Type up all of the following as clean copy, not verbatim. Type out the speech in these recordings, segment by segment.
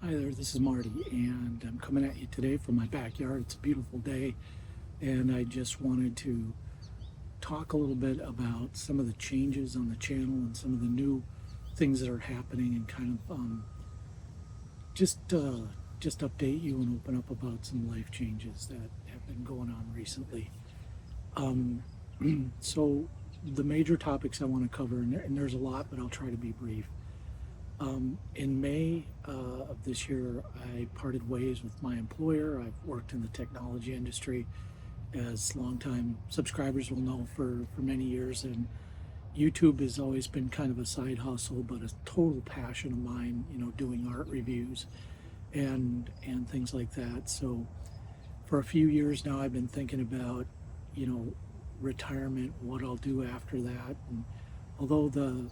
Hi there, this is Marty, and I'm coming at you today from my backyard. It's a beautiful day, and I just wanted to talk a little bit about some of the changes on the channel and some of the new things that are happening, and kind of just uh, just update you and open up about some life changes that have been going on recently. Um, so, the major topics I want to cover, and there's a lot, but I'll try to be brief. In May of this year, I parted ways with my employer. I've worked in the technology industry, as longtime subscribers will know, for many years. And YouTube has always been kind of a side hustle, but a total passion of mine, doing art reviews and things like that. So for a few years now, I've been thinking about, you know, retirement, what I'll do after that. And although the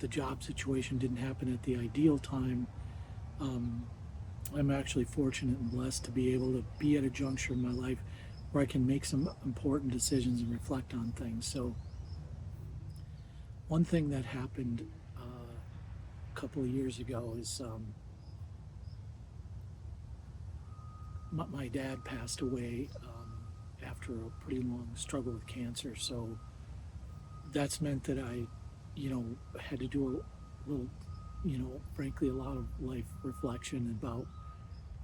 job situation didn't happen at the ideal time, um, I'm actually fortunate and blessed to be able to be at a juncture in my life where I can make some important decisions and reflect on things. So one thing that happened a couple of years ago is my dad passed away after a pretty long struggle with cancer. So that's meant that I, had to do a little, frankly, a lot of life reflection about,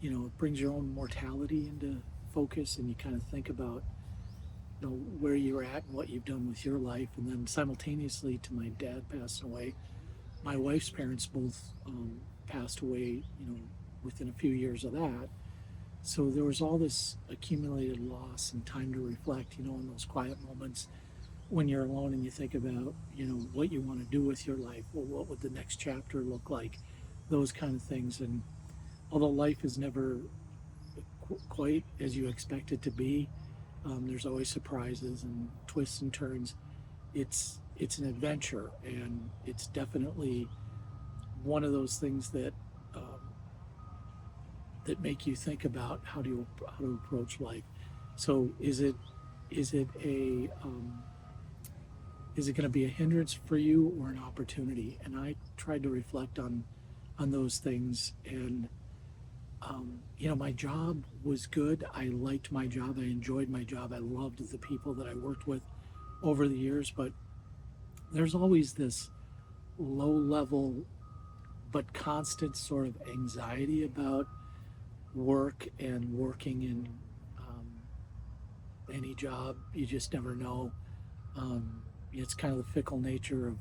it brings your own mortality into focus, and you kind of think about, where you're at and what you've done with your life. And then simultaneously to my dad passing away, my wife's parents both passed away, within a few years of that. So there was all this accumulated loss and time to reflect, in those quiet moments when you're alone and you think about, what you want to do with your life. Well, what would the next chapter look like? Those kind of things. And although life is never quite as you expect it to be, there's always surprises and twists and turns. It's an adventure, and it's definitely one of those things that make you think about how to approach life. So is it a is it going to be a hindrance for you or an opportunity? And I tried to reflect on those things. And my job was good. I liked my job. I enjoyed my job. I loved the people that I worked with over the years. But there's always this low level but constant sort of anxiety about work and working in um, any job. You just never know. It's kind of the fickle nature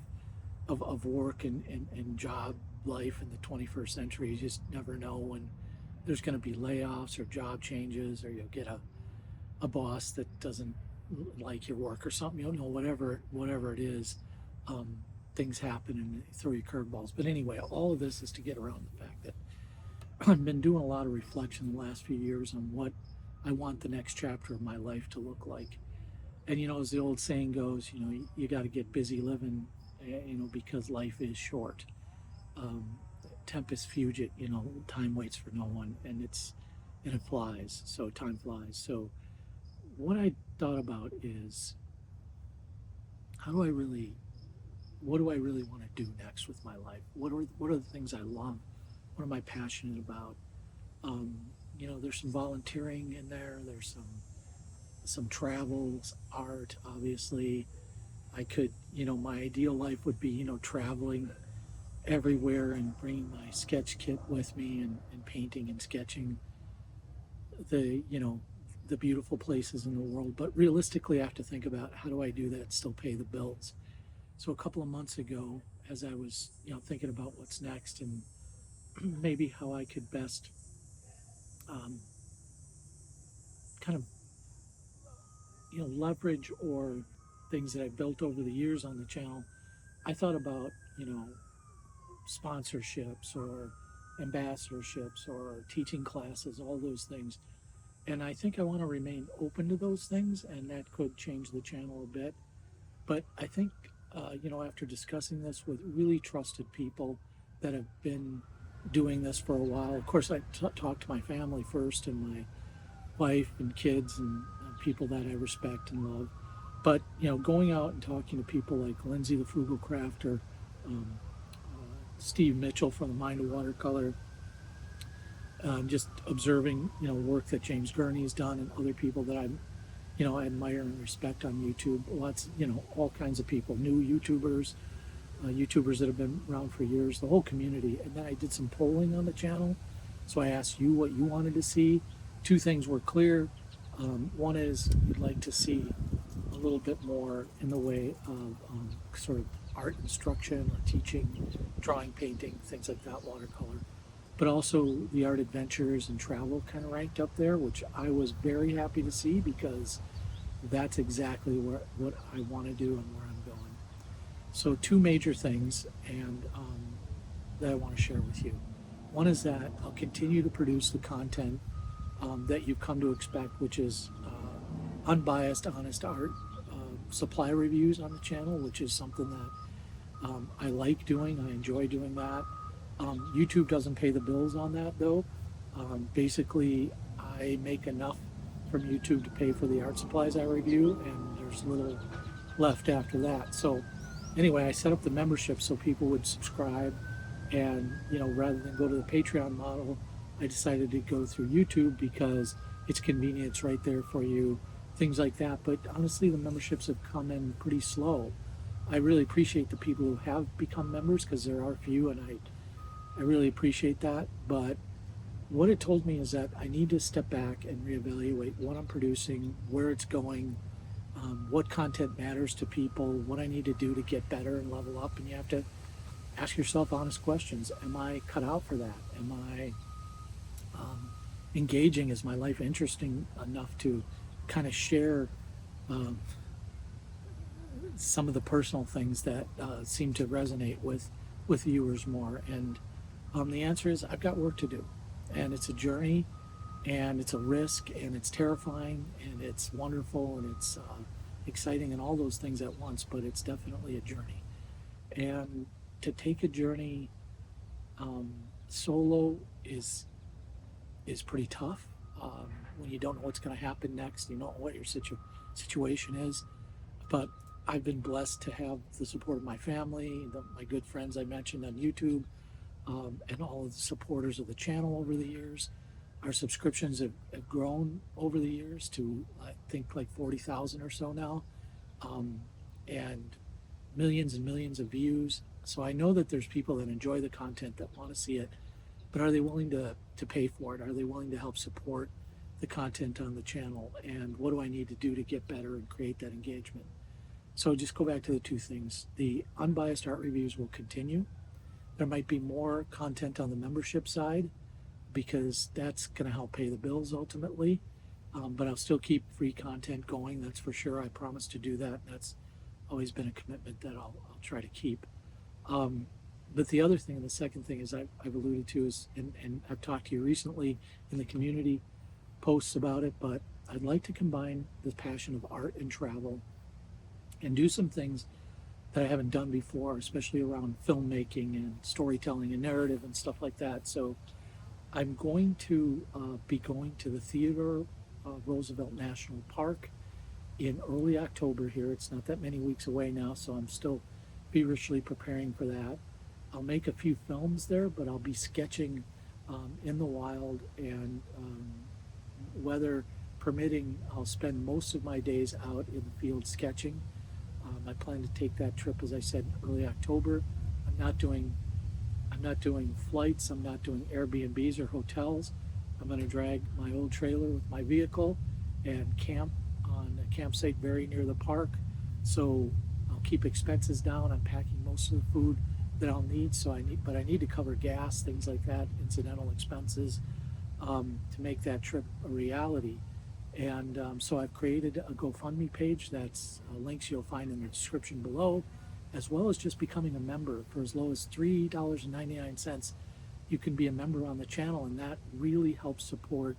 of work and job life in the 21st century. You just never know when there's going to be layoffs or job changes, or you'll get a boss that doesn't like your work or something. You don't know, whatever it is. Um, Things happen and they throw you curveballs. But anyway, all of this is to get around the fact that I've been doing a lot of reflection the last few years on what I want the next chapter of my life to look like. And as the old saying goes, you got to get busy living, because life is short. Um, Tempus fugit, time waits for no one, and it flies. So time flies. So what I thought about is, how do I really, what do I really want to do next with my life? What are the things I love? What am I passionate about? Um, there's some volunteering in there. There's some travels, art, obviously. I could, my ideal life would be, traveling everywhere and bringing my sketch kit with me, and painting and sketching the, the beautiful places in the world. But realistically, I have to think about, how do I do that, still pay the bills? So a couple of months ago, as I was, thinking about what's next, and maybe how I could best um, kind of, leverage or things that I built over the years on the channel, I thought about, sponsorships or ambassadorships or teaching classes, all those things. And I think I want to remain open to those things, and that could change the channel a bit. But I think, after discussing this with really trusted people that have been doing this for a while, of course, I talked to my family first, and my wife and kids, and people that I respect and love. But, going out and talking to people like Lindsay the Frugal Crafter, Steve Mitchell from the Mind of Watercolor, just observing, work that James Gurney has done and other people that I admire and respect on YouTube. Lots, all kinds of people, new YouTubers that have been around for years, the whole community. And then I did some polling on the channel. So I asked you what you wanted to see. Two things were clear. One is you'd like to see a little bit more in the way of sort of art instruction or teaching, drawing, painting, things like that, watercolor. But also the art adventures and travel kind of ranked up there, which I was very happy to see because that's exactly what I want to do and where I'm going. So two major things and that I want to share with you. One is that I'll continue to produce the content that you've come to expect, which is unbiased, honest art supply reviews on the channel, which is something that I like doing. I enjoy doing that. YouTube doesn't pay the bills on that though. Basically, I make enough from YouTube to pay for the art supplies I review, and there's little left after that. So, anyway, I set up the membership so people would subscribe, and rather than go to the Patreon model, I decided to go through YouTube because it's convenient, it's right there for you, things like that. But honestly, the memberships have come in pretty slow. I really appreciate the people who have become members because there are few, and I really appreciate that. But what it told me is that I need to step back and reevaluate what I'm producing, where it's going, what content matters to people, what I need to do to get better and level up. And you have to ask yourself honest questions. Am I cut out for that? Am I engaging? Is my life interesting enough to kind of share um, some of the personal things that seem to resonate with viewers more? And the answer is I've got work to do, and it's a journey, and it's a risk, and it's terrifying, and it's wonderful, and it's exciting, and all those things at once. But it's definitely a journey, and to take a journey um, solo is pretty tough when you don't know what's going to happen next. You don't know what your situation is. But I've been blessed to have the support of my family, my good friends I mentioned on YouTube, and all of the supporters of the channel over the years. Our subscriptions have grown over the years to, I think, like 40,000 or so now, um, and millions and millions of views. So I know that there's people that enjoy the content that want to see it, but are they willing to pay for it? Are they willing to help support the content on the channel? And what do I need to do to get better and create that engagement? So just go back to the two things. The unbiased art reviews will continue. There might be more content on the membership side because that's going to help pay the bills ultimately. But I'll still keep free content going, that's for sure. I promise to do that. That's always been a commitment that I'll try to keep. Um, but the other thing, and the second thing is I've alluded to is, and I've talked to you recently in the community posts about it, but I'd like to combine the passion of art and travel and do some things that I haven't done before, especially around filmmaking and storytelling and narrative and stuff like that. So I'm going to be going to the theater, Roosevelt National Park, in early October here. It's not that many weeks away now, so I'm still feverishly preparing for that. I'll make a few films there, but I'll be sketching in the wild, and weather permitting, I'll spend most of my days out in the field sketching. I plan to take that trip, as I said, early October. I'm not doing flights. I'm not doing Airbnbs or hotels. I'm going to drag my old trailer with my vehicle and camp on a campsite very near the park. So I'll keep expenses down. I'm packing most of the food that I'll need. But I need to cover gas, things like that, incidental expenses, to make that trip a reality. And so I've created a GoFundMe page that's links you'll find in the description below, as well as just becoming a member for as low as $3.99. You can be a member on the channel, and that really helps support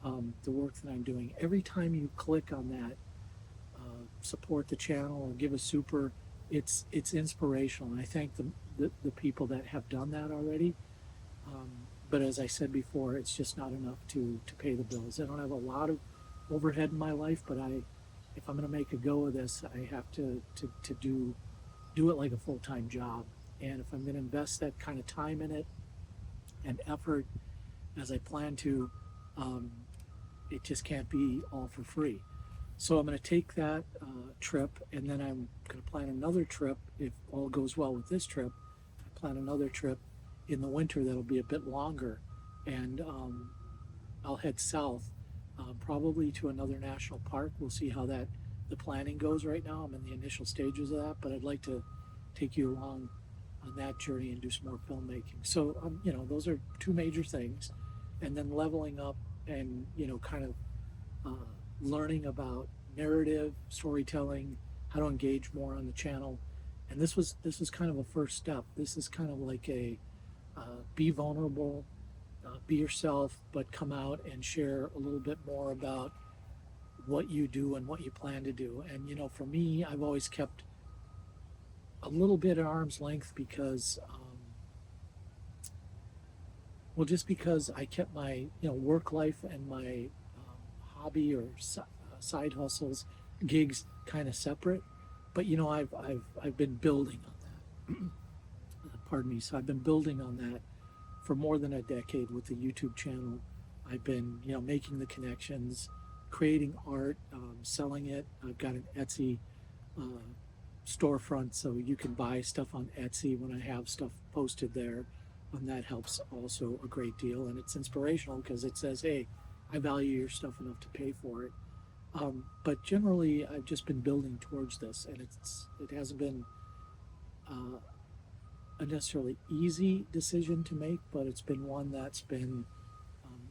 the work that I'm doing. Every time you click on that, support the channel or give a super, it's inspirational. And I thank the people that have done that already. But as I said before, it's just not enough to pay the bills. I don't have a lot of overhead in my life, but if I'm going to make a go of this, I have to do it like a full-time job. And if I'm going to invest that kind of time in it and effort, as I plan to, um, it just can't be all for free. So I'm going to take that trip, and then I'm going to plan another trip if all goes well with this trip. I plan another trip in the winter that'll be a bit longer, and I'll head south, probably to another national park. We'll see how that the planning goes right now. I'm in the initial stages of that, but I'd like to take you along on that journey and do some more filmmaking. So, those are two major things, and then leveling up and kind of uh, learning about narrative storytelling, how to engage more on the channel. And this was kind of a first step. This is kind of like a be vulnerable, be yourself, but come out and share a little bit more about what you do and what you plan to do. And for me, I've always kept a little bit at arm's length because, well, just because I kept my work life and my hobby or side hustles, gigs kind of separate. But I've been building on that. Pardon me. So I've been building on that for more than a decade with the YouTube channel. I've been, making the connections, creating art, selling it. I've got an Etsy uh, storefront, so you can buy stuff on Etsy when I have stuff posted there. And that helps also a great deal. And it's inspirational because it says, hey, I value your stuff enough to pay for it. But generally, I've just been building towards this, and it hasn't been uh, a necessarily easy decision to make, but it's been one that's been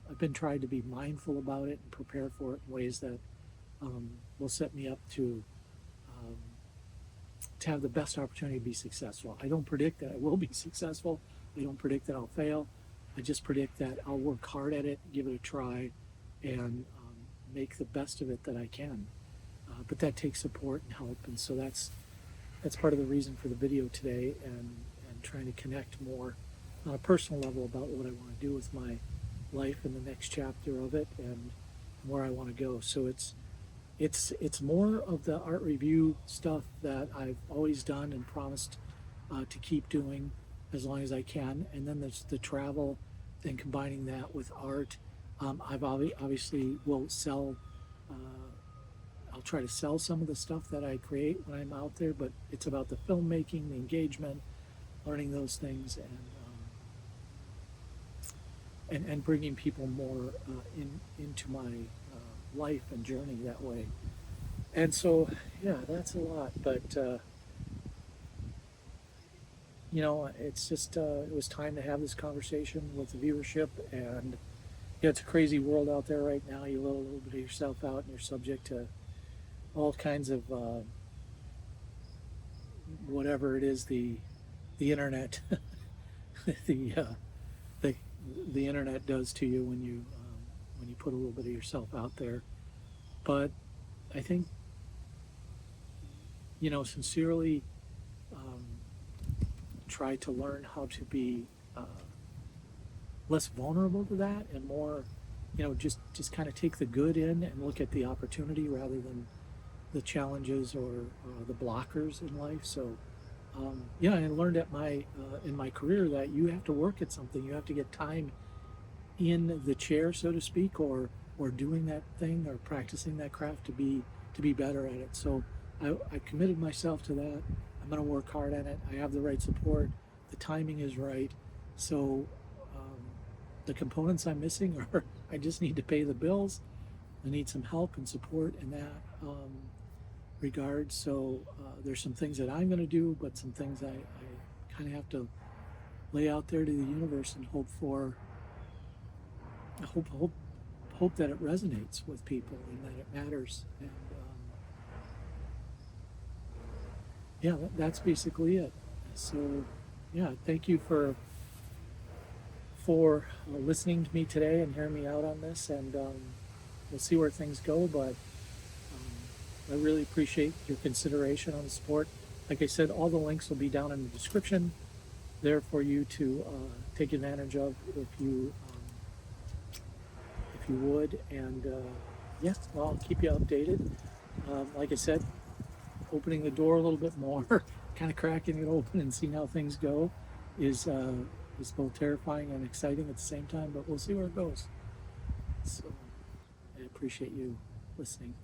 I've been trying to be mindful about it and prepare for it in ways that will set me up um, to have the best opportunity to be successful. I don't predict that I will be successful. I don't predict that I'll fail. I just predict that I'll work hard at it, give it a try, and make the best of it that I can. But that takes support and help, and so that's part of the reason for the video today, and trying to connect more on a personal level about what I want to do with my life and the next chapter of it, and where I want to go. So it's more of the art review stuff that I've always done and promised to keep doing as long as I can, and then there's the travel, then combining that with art. I've obviously will sell. I'll try to sell some of the stuff that I create when I'm out there, but it's about the filmmaking, the engagement, learning those things, and bringing people more into my life and journey that way. And so, yeah, that's a lot, but it's just it was time to have this conversation with the viewership. And it's a crazy world out there right now. You let a little bit of yourself out, and you're subject to all kinds of whatever it is, the internet, the the the internet does to you when you put a little bit of yourself out there. But I think sincerely um, try to learn how to be less vulnerable to that, and more just kind of take the good in and look at the opportunity rather than the challenges or the blockers in life. So yeah, I learned at my in my career that you have to work at something. You have to get time in the chair, so to speak, or doing that thing or practicing that craft to be better at it. So I committed myself to that. I'm going to work hard at it. I have the right support. The timing is right. So the components I'm missing are I just need to pay the bills. I need some help and support in that regard. So there's some things that I'm going to do, but some things I kind of have to lay out there to the universe and hope that it resonates with people and that it matters. And yeah, that's basically it. So yeah, thank you for listening to me today and hearing me out on this. And we'll see where things go, but I really appreciate your consideration on the sport. Like I said, all the links will be down in the description there for you to take advantage of if you would. And yeah, well, I'll keep you updated. Like I said, opening the door a little bit more, kind of cracking it open and seeing how things go is It's both terrifying and exciting at the same time, but we'll see where it goes. So I appreciate you listening.